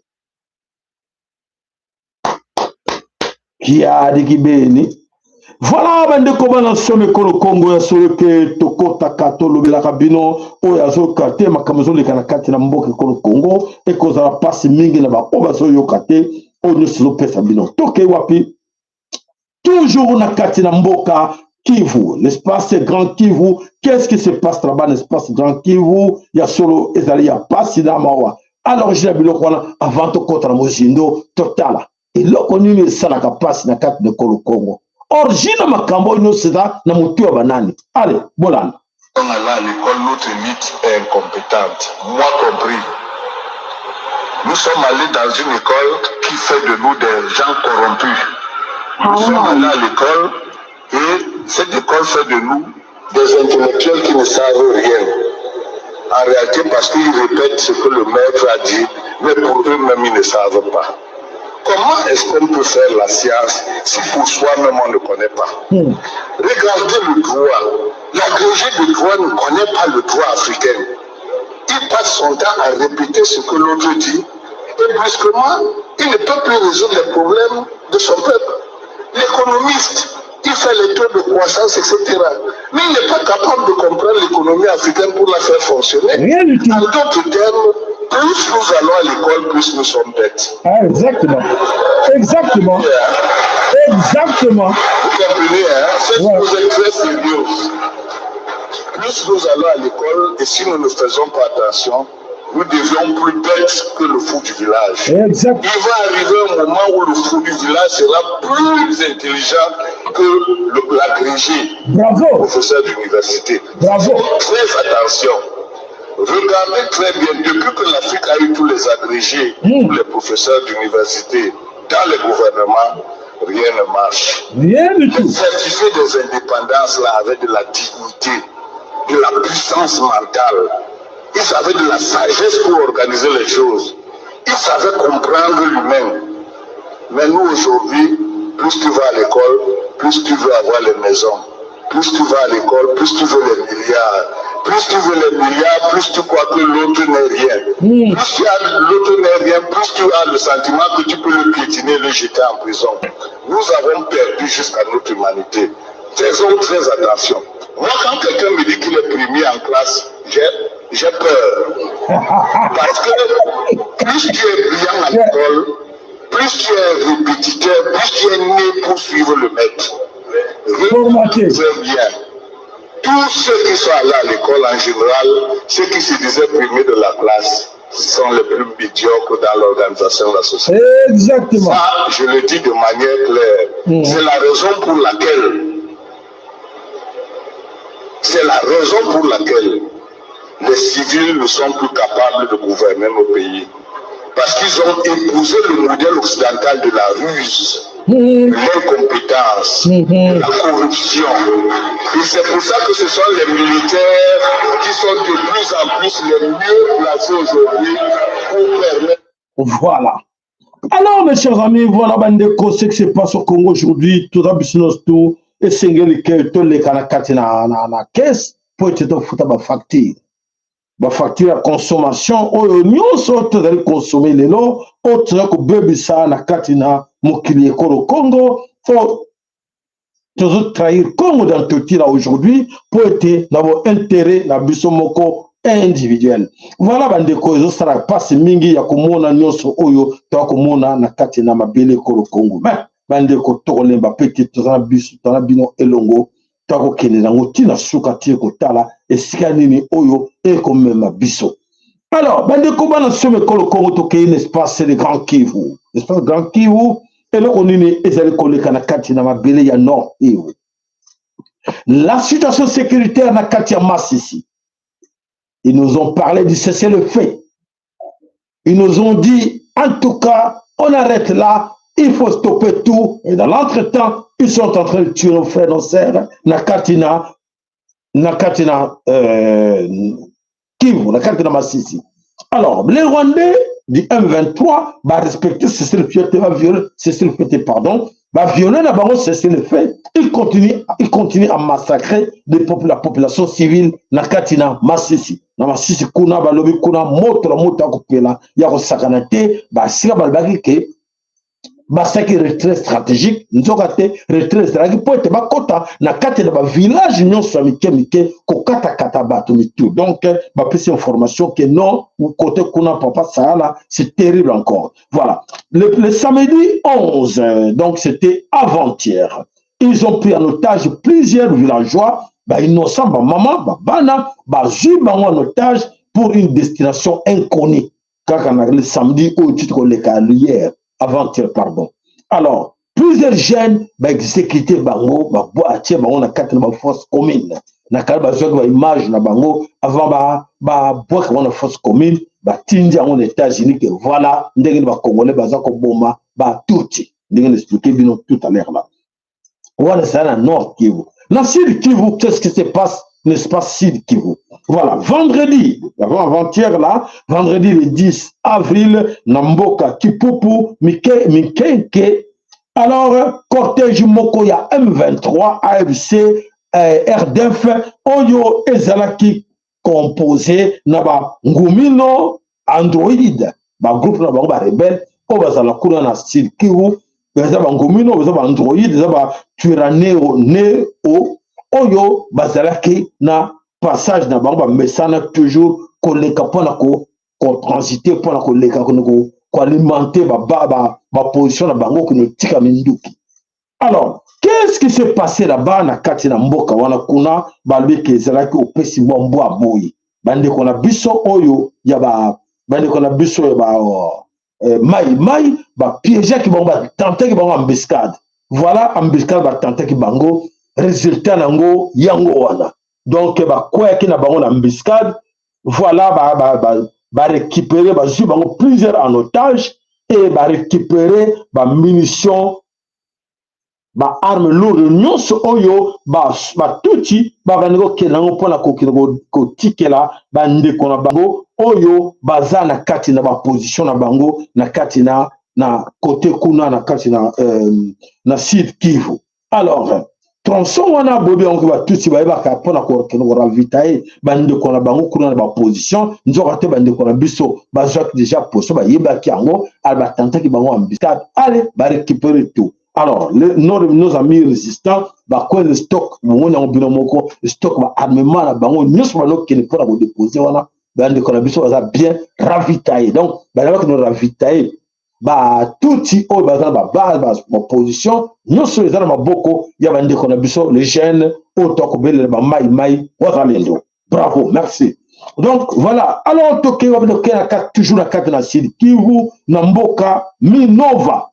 [SPEAKER 1] Qui a dit qui béni? Voilà, bande comment on somme que le Congo a sur que toko takato le la cabino o ya zo kate makamazo le kana kate na mboka ko le Congo et ko za passe mingi na ba oba zo yo kate o ne se pesa bino toke wapi toujours na kate na mboka Kivu l'espace grand Kivu qu'est-ce qui se passe là-bas l'espace grand Kivu ya solo ezali ya passe na mawa alors je bino kwana avant to contre mozindo totala et lo connu le sala ka passe na kate de ko le Congo. Origine makambo ino seda na mutu wa banani. Allez, bolanda.
[SPEAKER 5] Là, l'école, notre élite est incompétente, moi compris. Nous sommes allés dans une école qui fait de nous des gens corrompus. Nous sommes allés à l'école et cette école fait de nous des intellectuels qui ne savent rien. En réalité, parce qu'ils répètent ce que le maître a dit, mais pour eux-mêmes, ils ne savent pas. Comment est-ce qu'on peut faire la science si pour soi-même on ne connaît pas? Regardez le droit. L'agrégé de droit ne connaît pas le droit africain. Il passe son temps à répéter ce que l'autre dit et brusquement, il ne peut plus résoudre les problèmes de son peuple. L'économiste, il fait les taux de croissance, etc. Mais il n'est pas capable de comprendre l'économie africaine pour la faire fonctionner.
[SPEAKER 1] Rien du tout.
[SPEAKER 5] En d'autres termes, plus nous allons à l'école, plus nous sommes bêtes.
[SPEAKER 1] Ah, exactement. Exactement. Exactement.
[SPEAKER 5] Vous comprenez, hein? Cette chose est très sérieuse. Plus nous allons à l'école, et si nous ne faisons pas attention, nous devions plus bêtes que le fou du village.
[SPEAKER 1] Exact.
[SPEAKER 5] Il va arriver un moment où le fou du village sera plus intelligent que l'agrégé,
[SPEAKER 1] Bravo.
[SPEAKER 5] professeur d'université.
[SPEAKER 1] Bravo.
[SPEAKER 5] Très attention. Regardez très bien, depuis que l'Afrique a eu tous les agrégés, tous les professeurs d'université, dans les gouvernements, rien ne marche.
[SPEAKER 1] Rien du
[SPEAKER 5] Le
[SPEAKER 1] tout.
[SPEAKER 5] certificat des indépendances là avait de la dignité, de la puissance mentale. Ils avaient de la sagesse pour organiser les choses. Ils savaient comprendre l'humain. Mais nous aujourd'hui, plus tu vas à l'école, plus tu veux avoir les maisons. Plus tu vas à l'école, plus tu veux les milliards. Plus tu veux les milliards, plus tu crois que l'autre n'est rien. Plus tu as l'autre n'est rien, plus tu as le sentiment que tu peux le piétiner et le jeter en prison. Nous avons perdu jusqu'à notre humanité. Faisons très attention. Moi, quand quelqu'un me dit qu'il est premier en classe, j'ai peur. Parce que plus tu es brillant à l'école, plus tu es répétiteur, plus tu es né pour suivre le maître.
[SPEAKER 1] Formaté.
[SPEAKER 5] Très bien. Tous ceux qui sont allés à l'école en général, ceux qui se disaient premiers de la classe, sont les plus médiocres dans l'organisation de la société.
[SPEAKER 1] Exactement.
[SPEAKER 5] Ça, je le dis de manière claire. C'est la raison pour laquelle les civils ne sont plus capables de gouverner nos pays. Parce qu'ils ont épousé le modèle occidental de la ruse, de l'incompétence, de la corruption. Et c'est pour ça que ce sont les militaires qui sont de plus en plus les mieux placés aujourd'hui pour permettre...
[SPEAKER 1] Voilà. Alors, mes chers amis, voilà ce qui se passe au Congo aujourd'hui. Tout ça, business tout. Et c'est que les canacats na caisse pour être foutu à facture. La facture à consommation, nous sommes consommer les lots, autres que bébisa na katina mokili au Congo, faut toujours trahir Congo dans tout là aujourd'hui pour être dans vos intérêts, dans bisomoko individuel. Voilà bandeko zo sara passe mingi ya komona nyoso oyo to komona na katina mabele ko Congo. Mais bandeko to lemba petit to na biso to na bino elongo. Tako kene na ngotina suka tie kotala esika nini oyo ekomema biso. Alors, bandeko bana somme kolo Congo to ke n'est pas c'est le Grand Kivu. L'espace Grand Kivu et le konini ezali koleka na kati na mabele ya Nord Kivu. La situation sécuritaire na kati ya Masisi. Ils nous ont parlé du cessez-le-feu. Ils nous ont dit en tout cas, on arrête là. Il faut stopper tout. Et dans l'entretemps, ils sont en train de tuer nos frères, nos sœurs. Nakatina, Kivu, Nakatina Masisi. Alors, les Rwandais du M23 va respecter cessez-le-feu, pardon, va violer la baron cessez-le-feu. Ils continuent à massacrer la population civile Nakatina Masisi. Na Masisi kuna balobi kuna moto akopela ya ko sakanate ba sika balbaki ke basaki retrait stratégique nzokate retrait stratégique pour être bakota na kati na ba village nyonso mike ko kata bato mitu. Donc ba pesi information que non ou côté kuna papa Sahara c'est terrible encore. Voilà. Le samedi 11 donc c'était avant-hier. Ils ont pris en otage plusieurs villageois, bah innocents, bah maman, bah bana, bah ju bah en otage pour une destination inconnue. Quand on a le samedi au titre hier, avant-hier, pardon. Alors, plusieurs jeunes bah exécuté bango, bah boitier, bah on a quatre bah force commune. Na kala bah jouer bah image na bango avant bah boire on a force commune batindi aux États-Unis que voilà ndenge ba Congolais baza ko boma ba tuti ndenge expliqué bino tout à l'heure là. Voilà, c'est la Nord Kivu. La Sud Kivu, qu'est-ce qui se passe, n'est-ce pas, Sud Kivu? Voilà, vendredi, avant-hier là, vendredi le 10 avril, Namboka, Kipupu, Mikenke, alors, cortège Mokoya M23, AFC, RDF, Oyo Ezalaki, composé, Naba Ngumino, Android, groupe Naba rebelle, Obazala Kuna na Sud Kivu, bazaba ngomino bazaba android bazaba turaneo neo oyo bazalaki na passage na bango ba mesana toujours koleka pona ko transiter pona koleka ko alimenter ba position na bango ko tika minduki. Alors qu'est-ce qui s'est passé là-bas na kati na mboka wana kuna balbi ke zalaki opesi mbombo aboyi bande ko na biso oyo ya ba bande ko na biso ya ba Maï, ba piégé qui vont tenter qui vont embuscade. Voilà, embuscade va tenter qui bango, résultat nango yango wana. Donc ba quoi qui na bango embuscade, voilà ba récupérer ba ju bango plusieurs en otage et ba récupérer ba munitions, ba armes lourdes nyonso oyo ba tuti ba bango kenango pona ko tikela ba ndeko na bango oyo baza na kati na ba position na bango na kati na côté kuna na kati na Sud Kivu. Alors tronçon wana bobi on va tuti ba ba pona ko ravitailler ba ndeko na bango kuna na ba position nzoka te ba ndeko na biso ba jacques déjà position ba yeba ki yango alba tenter ki bango embuscade allez ba récupérer tout. Alors, nos amis résistants, quoi le stock, le stock, armement, nous sommes qui ne pourra pas déposer, bien ravitaillé. Donc, nous ravitaillé, tout ce qui est position, nous sommes beaucoup, il y a les jeunes, bravo, merci. Donc, voilà. Alors, toujours la carte de la Sud Kivu, Namboka, Minova.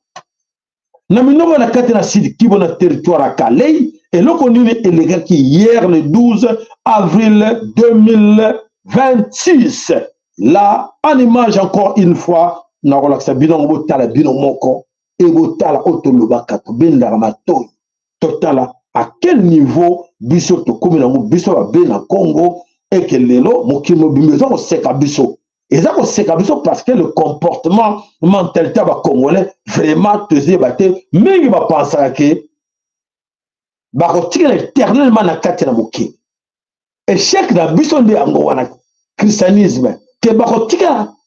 [SPEAKER 1] Na minova na kati na Sud Kivu na territoire à Calais et le connu est qui hier le 12 avril 2026 là en image encore une fois na relaxa bino botala bino moko et botala otoloba kato benda ramato totala à quel niveau biso to comme na biso ba na Congo et que lelo mokimo bimezo ko seka biso. Et ça, c'est parce que le comportement mentalité congolais vraiment te dit mais il va penser que éternellement na kati na moki échec na biso de angowana christianisme que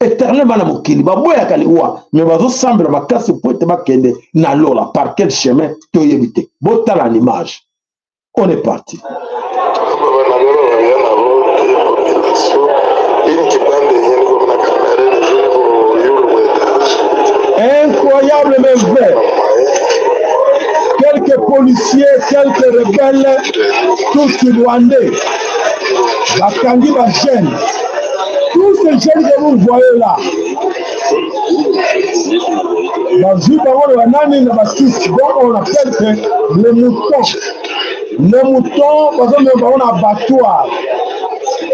[SPEAKER 1] éternellement na moki boya kaliwa mais bazo semble makasi pote bakende na lola par quel chemin to yebite botala l'image. On est parti. Incroyable mais vrai. Quelques policiers, quelques rebelles, tous les Rwandais, la Kandi va gêne. Tous ces jeunes que vous voyez là, donc on appelle que les moutons. Les moutons, parce qu'on a un abattoir.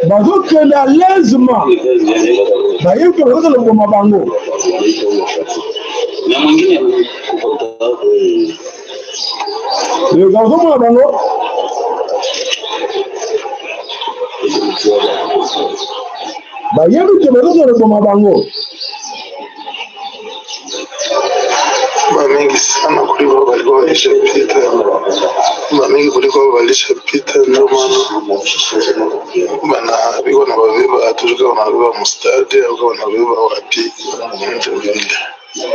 [SPEAKER 1] Donc on est à l'aisement. Il faut que le Mabango. Le garçon Mabango. Il y a que le Mabango.
[SPEAKER 5] Mingi sana kuliko walikuwa walishapita, mingi kuliko walishapita, ndio maana biko na wabeba atuka wanabeba mustadi au wanabeba wapi ndio vile.
[SPEAKER 1] Même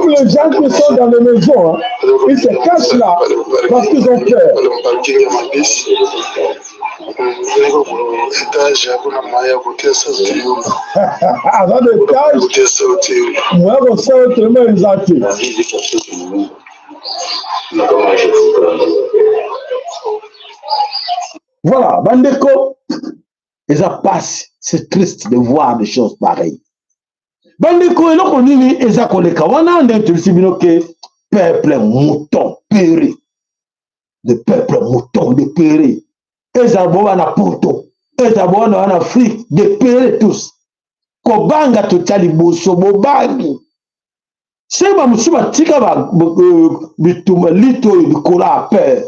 [SPEAKER 1] les gens qui sont dans les maisons, hein, ils se cachent là parce qu'ils ont peur. Avant l'étage, moi je sais tellement exactement. Voilà, Bandeko, et ça passe. C'est triste de voir des choses pareilles. Bandeko, et l'on dit, et ça connaît Kawana, on a que peuple mouton péri. Le peuple mouton de péri. Et ça, bon, on a pourto. Et d'abord en Afrique, de payer tous. Kobanga totali boso bobangi. C'est ma moussima tika ba bituma lito de cola père.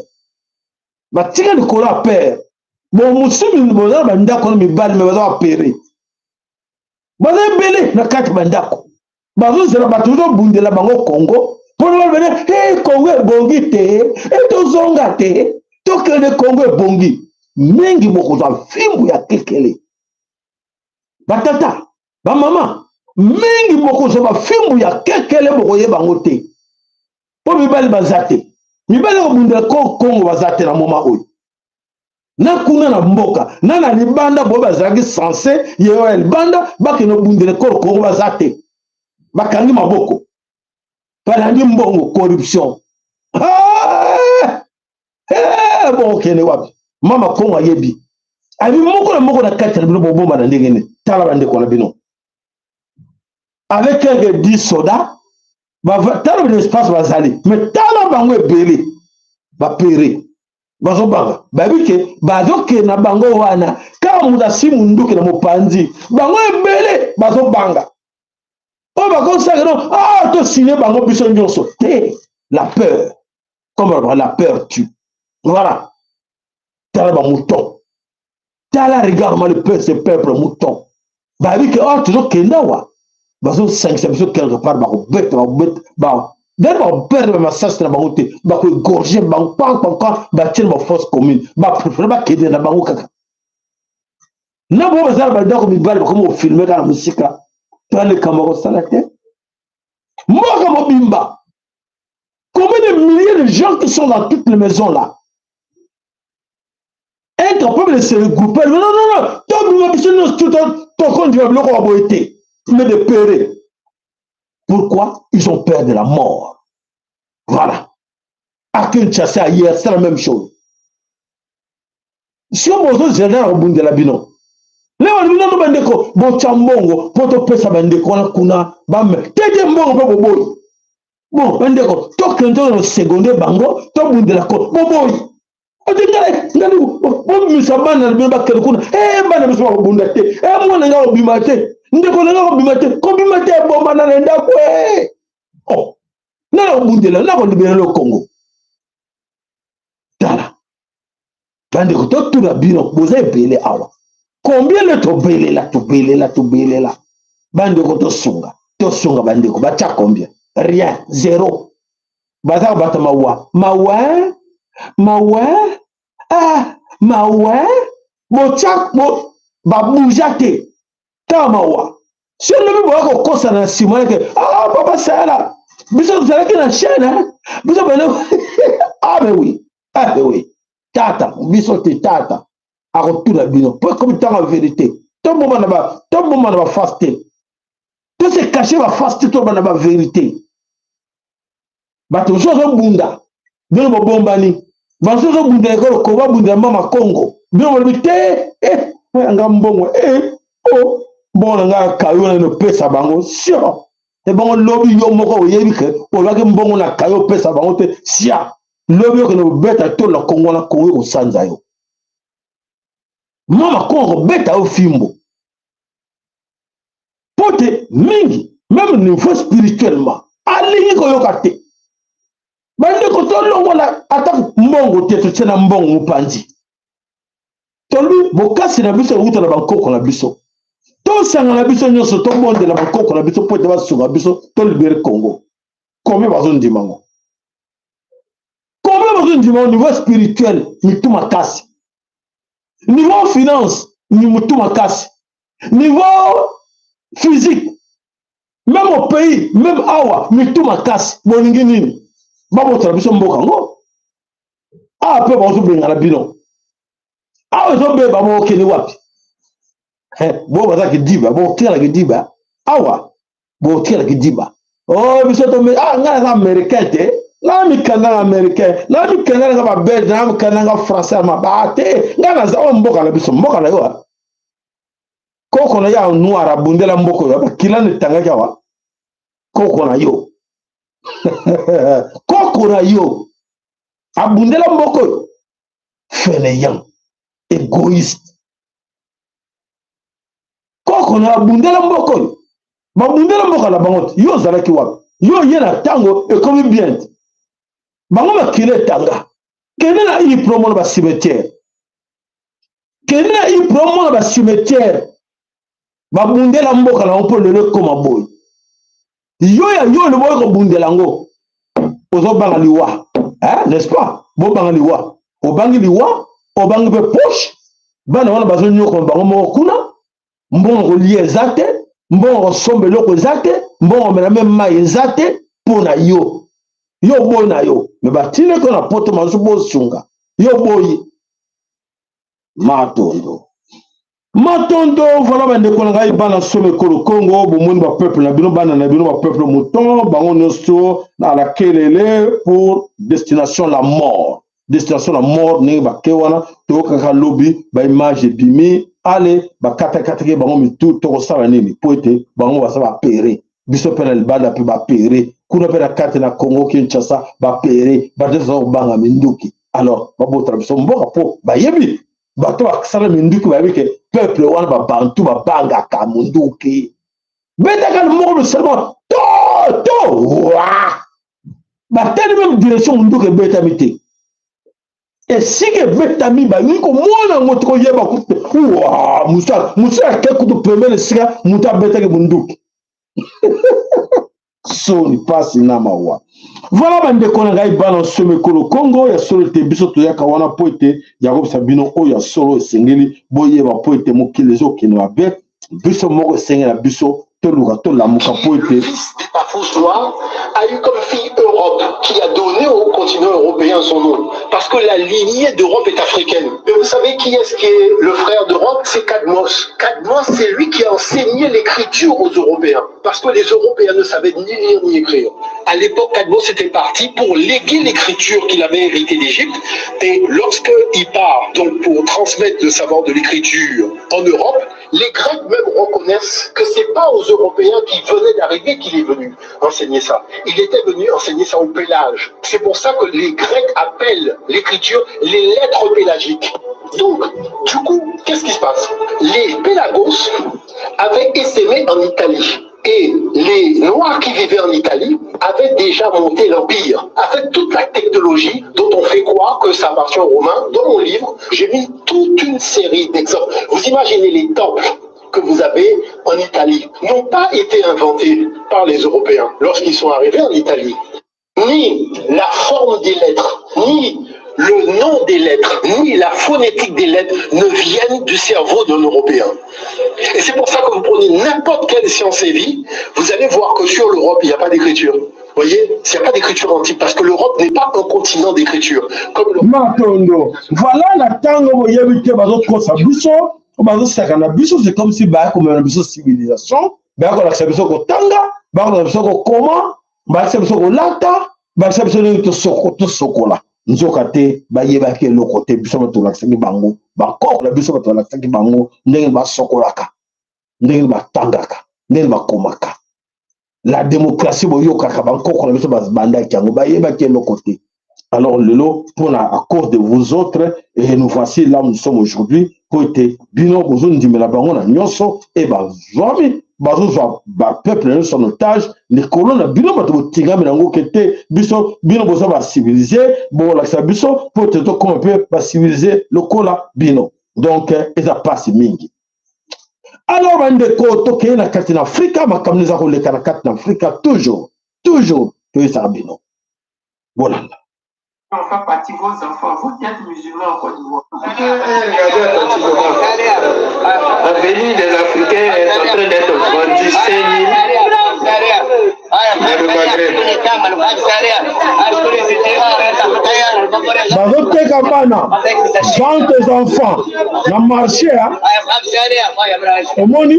[SPEAKER 1] Ba tika de cola père. Bon moussimi boza banda ko mi bal me baza péré. Baza belé na kati bandako. Bazo zera batuzo bundela bango Congo. Pour le venir, hey Congo est bongi te, et to zonga te, to que le Congo est bongi. Mengi moko za fimbu ya kekele. Batata, ba mama, mengi moko za fimbu ya kekele moko ye bango te. Po mibali bazate. Mibali ko bundela Congo bazate na moma oyo. Na kuna na mboka, na libanda bo bazaki censé yewa libanda ba ke no bundela Congo bazate. Bakangi maboko. Palandi mbongo corruption. Bon kene wapi. Mama Congo yebi. Abi moko na kati na bino bomba na ndenge ne. Tala bande ko na bino. Avec quelques 10 soldats, ba tala l'espace bazali. Mais tala bango ebele. Ba péré. Bazo banga. Ba bike bazo ke na bango wana. Ka muda simu nduke na mopanzi. Bango ebele bazo banga. On va comme ça, non, ah, tu signé bango biso nyonso. La peur. Comme la peur tue. Voilà. T'as la mouton. T'as la regarde le peuple, ce peuple mouton. Bah oui que oh toujours kendawa. Bah so 5 quelque part bah bête bah d'abord perdre ma sas na bango te bah ko gorger bango pan bah tirer ma force commune bah préférer bah keder na bango kaka. Na bo bazar ba dako mi bal comme filmer dans la musique. Toi les Cameroun salaté. Moi comme bimba. Combien de milliers de gens qui sont dans toutes les maisons là? Incapable de se regrouper. Non. Ton compte va bloquer mais de peur. Pourquoi? Ils ont peur de la mort. Voilà. À Kinshasa hier, c'est la même chose. Si on veut se faire au bout de la bino. Là, on dit non, bandeko, bon chambongo, poto pesa bandeko, on a kuna, bam, t'es mbongo, boy. Bon, bandeko, toi, quand on est seconde bango, toi, bout de la côte, boy. On dit, regardez, bon, misabana, le bimba, quelqu'un, bana, monsieur, bundate, moi, n'a pas bimate, ndeko, n'a pas bimate, comme bimate, bon, banana, ndakwe. Oh, n'a pas bundela, n'a pas libéré le Congo. Tala. Bandeko, toi, tout la bino, vous avez belé awa. Combien de to belé là. Bandeko to sunga bandeko, bacha combien? Rien, zéro. Bata bata mawa, bocha bo baboujate. Ta mawa. Si on ne veut pas qu'on na simon que ah papa ça là. Biso vous savez que na chaîne, biso bana ah mais oui. Tata, biso te tata. À retour la bino. Pour comme temps en vérité. Tout le monde va faster. Tout se caché va faster, tout le monde va vérité. Bato jozo bunda. Bien mo bombani. Bato jozo bunda ko ko ba bunda mama Congo. Bien mo bité nga mbongo oh bon nga kayo na no pesa bango sio. E bango lobby yo moko yebi ke o la ke mbongo na kayo pesa bango te sia. Lobby ko no beta to la Congo na Congo ko sanza yo. Mama Congo beta au fimbo. Pote mingi, même niveau spirituellement. Alingi ko yokate. Bande ko to longo la attaque mbongo te to tena mbongo mupanzi. Tolu bokasi na biso uta na bankoko na biso. To sanga na biso nyoso to monde na bankoko na biso pote ba suga biso to libérer Congo. Combien bazon dimango? Combien bazon dimango niveau spirituel mituma kasi. Niveau finance, ni mutuma kasi. Niveau physique, même au pays, même awa, mituma kasi. Boningi nini? Babo trabiso mboka ngo. Ah, pe bazo benga na bino. Ah, zo be babo keni wapi? Bo baza ki diba, bo tira ki diba. Awa, bo tira ki diba. Oh, biso to me ngana za américain te. La mi kananga américain, la mi kananga ba belge, la mi kananga français ma ba te. Ngana za mboka na biso, mboka na yo. Koko na ya noir abundela mboko yo, ba kilane tanga jawa. Koko na yo. Koko na yo. Abundela mboko yo. Fainéant, égoïste. bakoko na bundela mboko babundela mboka na bango yo zalaki wapi yo ye na tango ekomi bien bango makile tanga kende na i promo na ba cimetière kende na i promo na ba cimetière babundela mboka na mpo lelo koma boy yo ya yo le boy ko bundela ngo ozo banga liwa n'est-ce pas bo banga liwa obangi liwa obangi be poche bana wana bazo nyoko bango moko kuna mbongo lié ezate mbongo sombe loko ezate mbongo mena même mai ezate pona yo boy na yo me batine ko na poto mazu bo sunga yo boy matondo voilà bande ko ngai bana some ko Congo bo moni ba peuple na bino bana na bino ba peuple mouton bango nyonso na la kelele pour destination la mort ni ba kewana to kaka lobby ba image bimi ale ba kata ke bango mitu to ko sala nini poete bango ba saba pere biso penel banda pe ba pere kuna pe na kate na Congo Kinshasa ba pere ba deso banga minduki alors ba botra biso mboka po ba yebi ba to sala minduki ba bike peuple wana ba bantu ba banga ka munduki beta ka mo seulement to wa ba telle même direction munduki beta mité et si que betami ba niko mwana moto ko yeba ku wa musa ke ku premier sika muta beta ke munduki so ni passe na mawa voilà bande ko ngai bana some ko Congo ya solo te biso to ya kawana poete ya ko sabino o ya solo sengeli boye ba poete mokilezo kinwa be biso moko sengela biso to luka to lamuka poete
[SPEAKER 6] a eu comme fille Europe qui a donné au continent européen son nom parce que la lignée d'Europe est africaine. Et vous savez qui est-ce qui est le frère d'Europe? C'est Cadmos. Cadmos, c'est lui qui a enseigné l'écriture aux Européens parce que les Européens ne savaient ni lire ni écrire. À l'époque, Cadmos était parti pour léguer l'écriture qu'il avait héritée d'Égypte et lorsqu'il part donc pour transmettre le savoir de l'écriture en Europe, les Grecs même reconnaissent que c'est pas aux Européens qui venaient d'arriver qu'il est venu enseigner ça. Il était venu enseigner ça au Pélage. C'est pour ça que les Grecs appellent l'écriture les lettres pélagiques. Donc, du coup, qu'est-ce qui se passe? Les Pélagos avaient essaimé en Italie. Et les Noirs qui vivaient en Italie avaient déjà monté l'empire, avec toute la technologie dont on fait croire que ça appartient aux Romains. Dans mon livre, j'ai mis toute une série d'exemples. Vous imaginez les temples que vous avez en Italie n'ont pas été inventés par les Européens lorsqu'ils sont arrivés en Italie. Ni la forme des lettres, ni le nom des lettres, ni la phonétique des lettres ne viennent du cerveau d'un Européen. Et c'est pour ça que vous prenez n'importe quelle science et vie, vous allez voir que sur l'Europe, il n'y a pas d'écriture. Vous voyez, il n'y a pas d'écriture antique, parce que l'Europe n'est pas un continent d'écriture. Comme
[SPEAKER 1] Matondo, voilà la tango, vous y avez été, c'est comme si comme une civilisation, nzoka te bayeba ke loko te biso bato lakisaki bango bakoko na biso bato lakisaki bango ndenge basokolaka ndenge batangaka ndenge bakomaka la démocratie boyokaka bankoko na biso bandaki yango bayeba ke loko te. Alors lelo à cause de vous autres et nous voici là où nous sommes aujourd'hui pour être bino bozo ndimela bango na nyonso et bazwami bazozwa ba peuple son otage les colons bino bato tinga menango kete biso bino bozo ba civiliser bon la sa biso pour être comme un peu ba civiliser le kola bino donc ça passe mingi. Alors bande ko to ke na kati na Afrika makamneza ko le kana kati na Afrika toujours que ça bino voilà.
[SPEAKER 7] Enfin, partie vos enfants, vous qui êtes musulmans en Côte d'Ivoire.
[SPEAKER 8] L'avenir des Africains est en train d'être vendu 5 000.
[SPEAKER 1] Vends tes enfants, la marché, au moni.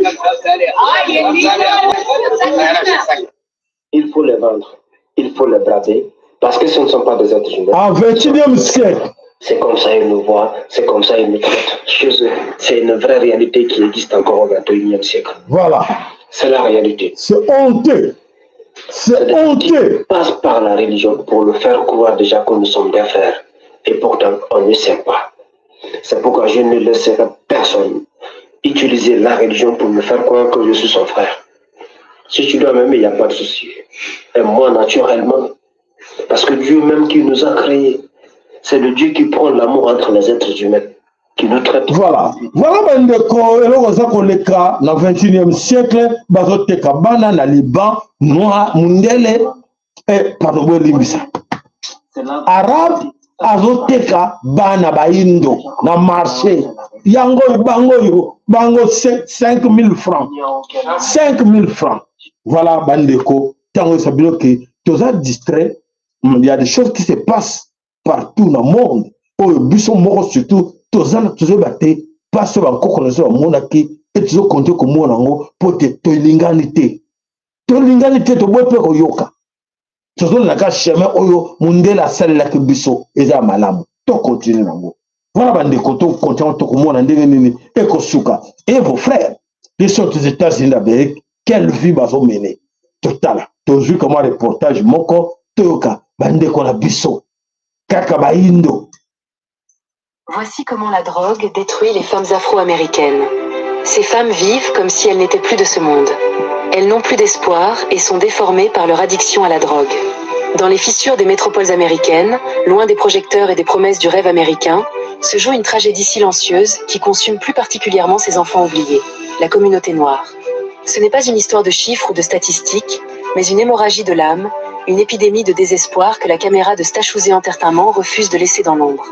[SPEAKER 9] Il faut les vendre, il faut les brader. Parce que ce ne sont pas des êtres humains.
[SPEAKER 1] En 21e siècle.
[SPEAKER 9] C'est comme ça ils nous voient, c'est comme ça ils nous traitent. Chez eux, c'est une vraie réalité qui existe encore au 21e siècle.
[SPEAKER 1] Voilà.
[SPEAKER 9] C'est la réalité.
[SPEAKER 1] C'est honteux. C'est honteux.
[SPEAKER 9] On passe par la religion pour nous faire croire déjà que nous sommes des frères. Et pourtant, on ne sait pas. C'est pourquoi je ne laisserai personne utiliser la religion pour me faire croire que je suis son frère. Si tu dois m'aimer, il n'y a pas de souci. Et moi, naturellement, parce que Dieu même qui nous a créés, c'est le Dieu qui prend l'amour entre les êtres humains, qui nous traite.
[SPEAKER 1] Voilà. Voilà, bandeko, eloko leka na 21e siècle, bazoteka bana na Liban, noa mundele, pardon, limbisa. Arabe, azoteka bana ba Indo na marché. Yango bango 5 000 francs. 5 000 francs. Voilà, bandeko, tango sabilo que tous a distrait, il y a des choses qui se passent partout dans le monde. Oh, biso moko surtout, tous a batté, pas sur encore connaissance au monde qui et tous compter comme moi nango pour te tolinganité. Tolinganité to bope ko yoka. Tous na ka chemin oyo mundela salle la que biso eza malamu. To continue nango. Voilà bandeko to continue to comme moi ndenge nini et ko suka. Et vos frères, ils sont aux États-Unis d'Amérique. Quelle vie bazo mener total tozu comme un reportage moko toyoka bande ko la biso kaka ba Indo.
[SPEAKER 10] Voici comment la drogue détruit les femmes afro-américaines. Ces femmes vivent comme si elles n'étaient plus de ce monde. Elles n'ont plus d'espoir et sont déformées par leur addiction à la drogue. Dans les fissures des métropoles américaines, loin des projecteurs et des promesses du rêve américain, se joue une tragédie silencieuse qui consume plus particulièrement ces enfants oubliés, la communauté noire. Ce n'est pas une histoire de chiffres ou de statistiques, mais une hémorragie de l'âme, une épidémie de désespoir que la caméra de Stachouze Entertainment refuse de laisser dans l'ombre.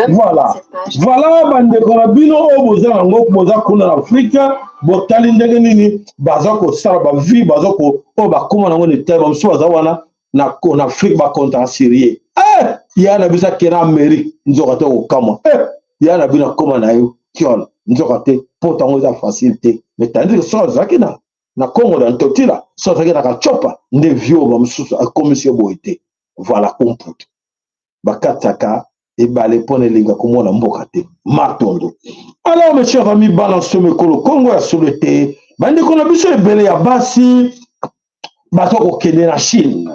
[SPEAKER 1] Voilà. Voilà, bande korabino oboza ngo boza kuna Afrique, botali ndenge nini bazako sala ba vie bazako o ba kuma ngo ne teba mso bazawana na Afrique ba contre Syrie. Ya na bisa kena Amérique nzoka te okama. Ya na bina koma na yo kion nzoka te potango za facilité. Mais tandis que ça zakina na Congo dans totila ça zakina ka chopa nde vio ba msusu a commission boité. Voilà compute. Bakataka et balé pone linga komona mboka te matondo. Alors mes chers amis, balance mekolo Congo ya solete bande ko na biso ebele ya basi bato ko kende na Chine.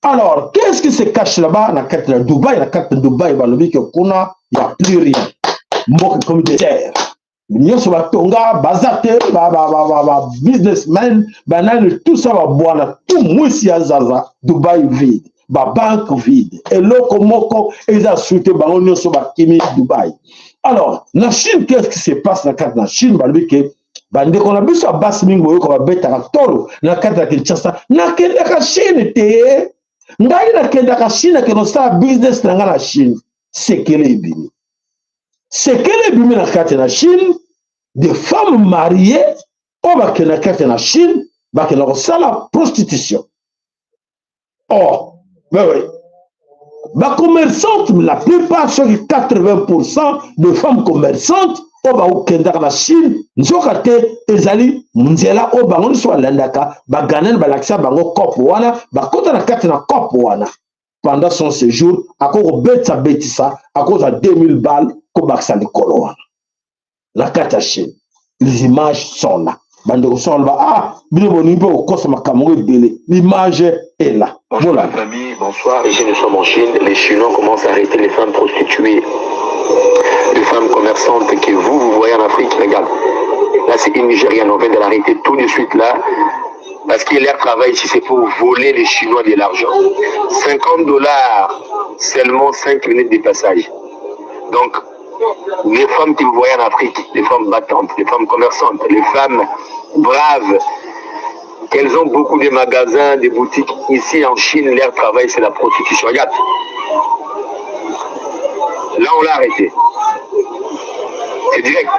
[SPEAKER 1] Alors qu'est-ce qui se cache là-bas na carte de Dubaï, la carte de Dubaï balobi que kuna ya plus rien mboka comme des terres. Nyonso batonga bazate ba businessmen banane tout ça va boire tout mwisi azaza Dubaï vide. Ba banque vide et loko moko eza souté bango nyonso bakimi Dubaï. Alors na Chine, qu'est-ce qui se passe na carte na Chine balobi que bande ko na biso basi mingi boyo ko babeta tolo na carte ya Kinshasa na kenda ka Chine te ngai na kenda ka Chine ke no sa business na ngana Chine sekele bimi na carte na Chine des femmes mariées o ba kenda carte na Chine ba kenda ko sala prostitution. Oh ben oui. Les commerçantes, la plupart, sur 80% de femmes commerçantes, oba ukenda la Chine, nzokate ezali munzela oba ngoni so landaka ba ganen ba laksa bango kopo wana ba kota na kati na kopo wana pendant son séjour akoko betsa betisa akoza 2000 balles ko baksa likolo wana la kati ya Chine. Les images sont là. L'image est là.
[SPEAKER 11] Bonjour la famille, bonsoir. Ici nous sommes en Chine. Les Chinois commencent à arrêter les femmes prostituées, les femmes commerçantes que vous voyez en Afrique. Regarde, là c'est une Nigériane, on vient de l'arrêter tout de suite là. Parce que leur travail ici c'est pour voler les Chinois de l'argent. $50 seulement 5 minutes de passage. Donc les femmes que vous voyez en Afrique, les femmes battantes, les femmes commerçantes, les femmes braves, qu'elles ont beaucoup de magasins, de boutiques. Ici en Chine, leur travail c'est la prostitution. Regarde. Là on l'a arrêté. C'est direct.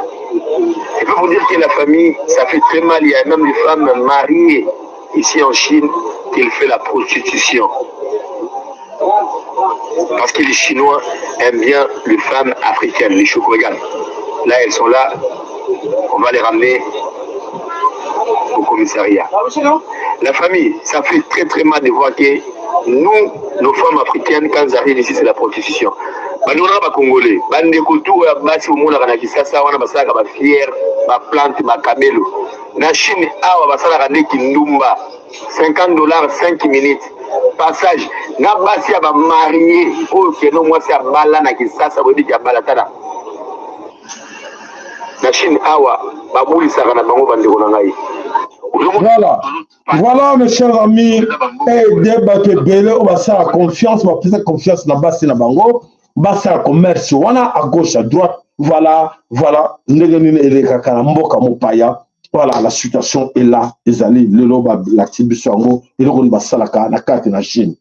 [SPEAKER 11] Je peux vous dire que la famille, ça fait très mal. Il y a même des femmes mariées ici en Chine qui font la prostitution. Parce que les Chinois aiment bien les femmes africaines, les chocolat. Là, elles sont là. On va les ramener au commissariat. La famille, ça fait très très mal de voir que nous, nos femmes africaines, quand elles arrivent ici, c'est la prostitution. Nous sommes Congolais. Nous sommes fiers, plantes, camelo. Na Chine, $50, 5 minutes. Passage. Na basi ba marié. Oh, que non, moi c'est bala na Kinshasa, vous dites qu'il y a balatana. na Chine awa babulisaka na bango bandeko na ngai.
[SPEAKER 1] Voilà mes chers amis, et débat que belé on va faire confiance, on va faire confiance na basi na bango, basa commerce wana à gauche à droite. Voilà, ndenge ele kakana mboka mopaya. Voilà, la situation est là, les alliés, le loba l'activité ngo, il on va salaka na carte na Chine.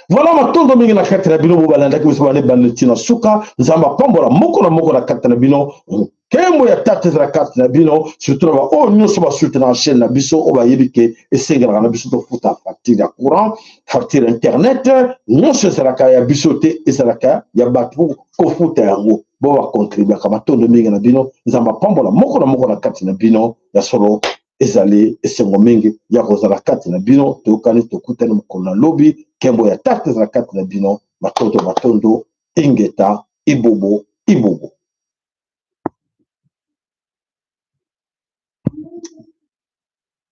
[SPEAKER 1] Voilà ma tondo mingi na carte na bino bobalanda ki bisbane banletina suka, nzamba pambola moko na carte na bino. Kemo ya tarte na carte na bino, surtout ba o nyoso ba soutenir na chaîne na biso o ba yebike esengela na biso to futa facture ya courant, facture internet, nyoso selaka ya biso te esalaka ya batu ko futa yango. Bo ba contribuer ka matondo mingi na bino, nzamba pambola moko na carte na bino ya solo ezali esengo mingi ya kozala carte na bino to kani to kutana mukona lobby kembo ya tarte na carte na bino matondo ingeta ibobo